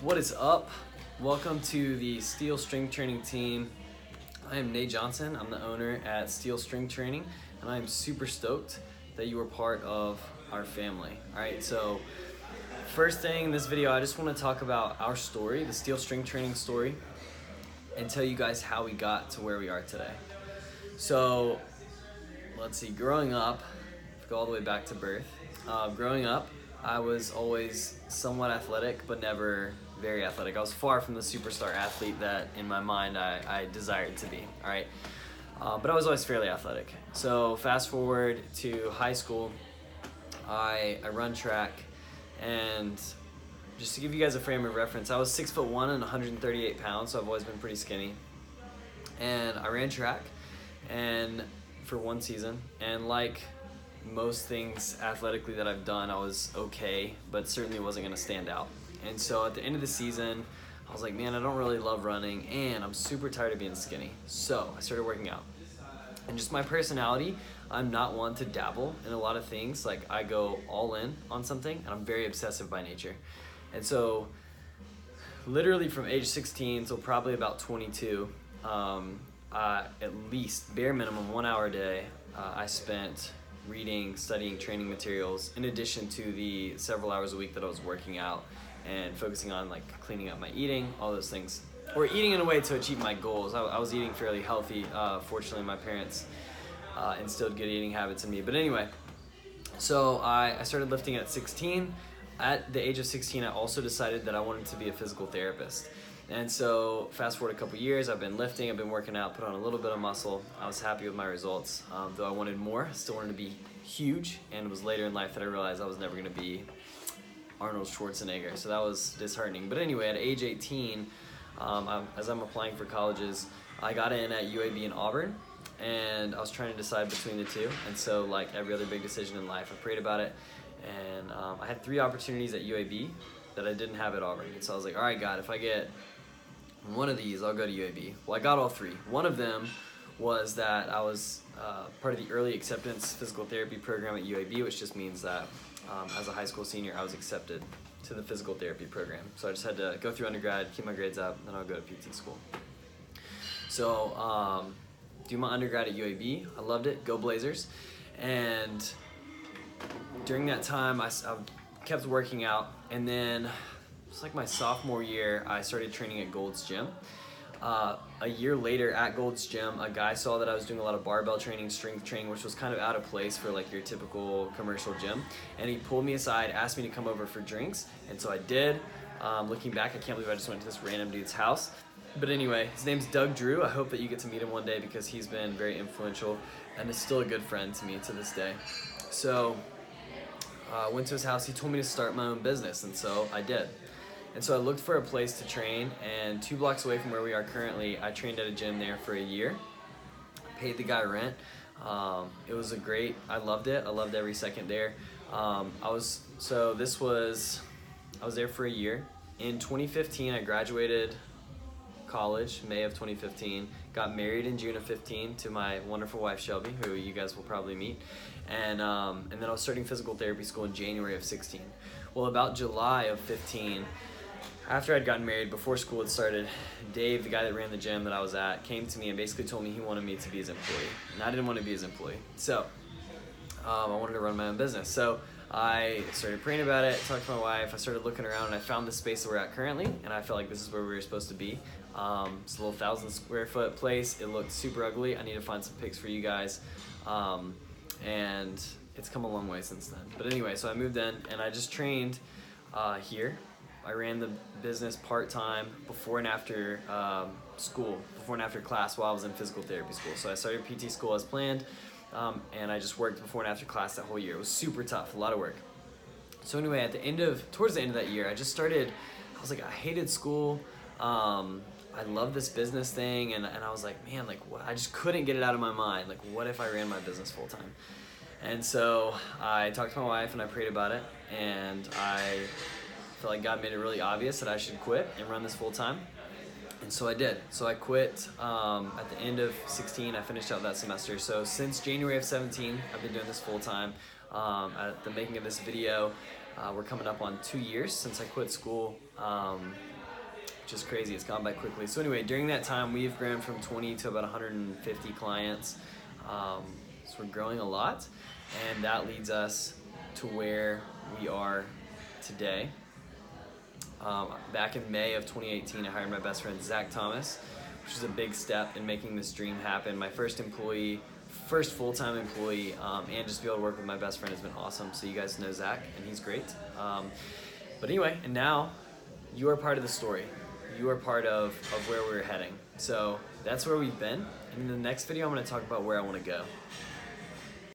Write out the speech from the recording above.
What is up? Welcome to the Steel Strength Training team. I am Nate Johnson. I'm the owner at Steel Strength Training, and I am super stoked that you are part of our family. All right, so first thing in this video, I just want to talk about our story, the Steel Strength Training story, and tell you guys how we got to where we are today. So let's see, growing up, go all the way back to birth. Growing up, I was always somewhat athletic, but never very athletic. I was far from the superstar athlete that in my mind I desired to be, all right? But I was always fairly athletic. So fast forward to high school, I run track, and just to give you guys a frame of reference, I was 6'1" and 138 pounds, so I've always been pretty skinny. And I ran track and for one season, and like most things athletically that I've done, I was okay, but certainly wasn't gonna stand out. And so at the end of the season, I was like, man, I don't really love running, and I'm super tired of being skinny. So I started working out. And just my personality, I'm not one to dabble in a lot of things. Like, I go all in on something, and I'm very obsessive by nature. And so literally from age 16 till probably about 22, at least bare minimum 1 hour a day, I spent reading, studying training materials, in addition to the several hours a week that I was working out and focusing on like cleaning up my eating, all those things, or eating in a way to achieve my goals. I was eating fairly healthy. Fortunately, my parents instilled good eating habits in me. But anyway, so I started lifting at 16. At the age of 16, I also decided that I wanted to be a physical therapist. And so fast forward a couple years, I've been lifting, I've been working out, put on a little bit of muscle. I was happy with my results, though I wanted more. Still wanted to be huge, and it was later in life that I realized I was never gonna be Arnold Schwarzenegger, so that was disheartening. But anyway, at age 18, as I'm applying for colleges, I got in at UAB in Auburn, and I was trying to decide between the two. And so like every other big decision in life, I prayed about it, and I had 3 opportunities at UAB that I didn't have at Auburn. And so I was like, all right, God, if I get one of these, I'll go to UAB. Well, I got all 3. One of them was that I was part of the early acceptance physical therapy program at UAB, which just means that as a high school senior, I was accepted to the physical therapy program. So I just had to go through undergrad, keep my grades up, then I'll go to PT school. So do my undergrad at UAB. I loved it. Go Blazers. And during that time, I kept working out, and then it's like my sophomore year, I started training at Gold's Gym. A year later at Gold's Gym, a guy saw that I was doing a lot of barbell training, strength training, which was kind of out of place for like your typical commercial gym. And he pulled me aside, asked me to come over for drinks. And so I did. Looking back, I can't believe I just went to this random dude's house. But anyway, his name's Doug Drew. I hope that you get to meet him one day, because he's been very influential and is still a good friend to me to this day. So went to his house. He told me to start my own business, and so I did. And so I looked for a place to train, and 2 blocks away from where we are currently, I trained at a gym there for a year. Paid the guy rent. It was I loved it. I loved every second there. I was there for a year. In 2015, I graduated college, May of 2015. Got married in June of 15 to my wonderful wife, Shelby, who you guys will probably meet. And then I was starting physical therapy school in January of 16. Well, about July of 15, after I'd gotten married, before school had started, Dave, the guy that ran the gym that I was at, came to me and basically told me he wanted me to be his employee. And I didn't want to be his employee. So I wanted to run my own business. So I started praying about it, talked to my wife, I started looking around, and I found the space that we're at currently, and I felt like this is where we were supposed to be. It's a little 1,000 square foot place. It looked super ugly. I need to find some pics for you guys. And it's come a long way since then. But anyway, so I moved in, and I just trained here. I ran the business part-time before and after school, before and after class while I was in physical therapy school. So I started PT school as planned, and I just worked before and after class that whole year. It was super tough, a lot of work. So anyway, towards the end of that year, I was like, I hated school. I love this business thing, and I was like, man, like what? I just couldn't get it out of my mind. Like, what if I ran my business full-time? And so I talked to my wife, and I prayed about it, and I felt like God made it really obvious that I should quit and run this full-time. And so I did. So I quit at the end of 16. I finished out that semester. So since January of 17, I've been doing this full-time. At the making of this video, We're coming up on 2 years since I quit school, which is crazy. It's gone by quickly. So anyway, during that time, we've grown from 20 to about 150 clients. So we're growing a lot, and that leads us to where we are today. Back in May of 2018, I hired my best friend, Zach Thomas, which is a big step in making this dream happen. My first employee, first full-time employee, and just be able to work with my best friend has been awesome. So you guys know Zach, and he's great. But anyway, and now you are part of the story. You are part of where we're heading. So that's where we've been. And in the next video, I'm going to talk about where I want to go.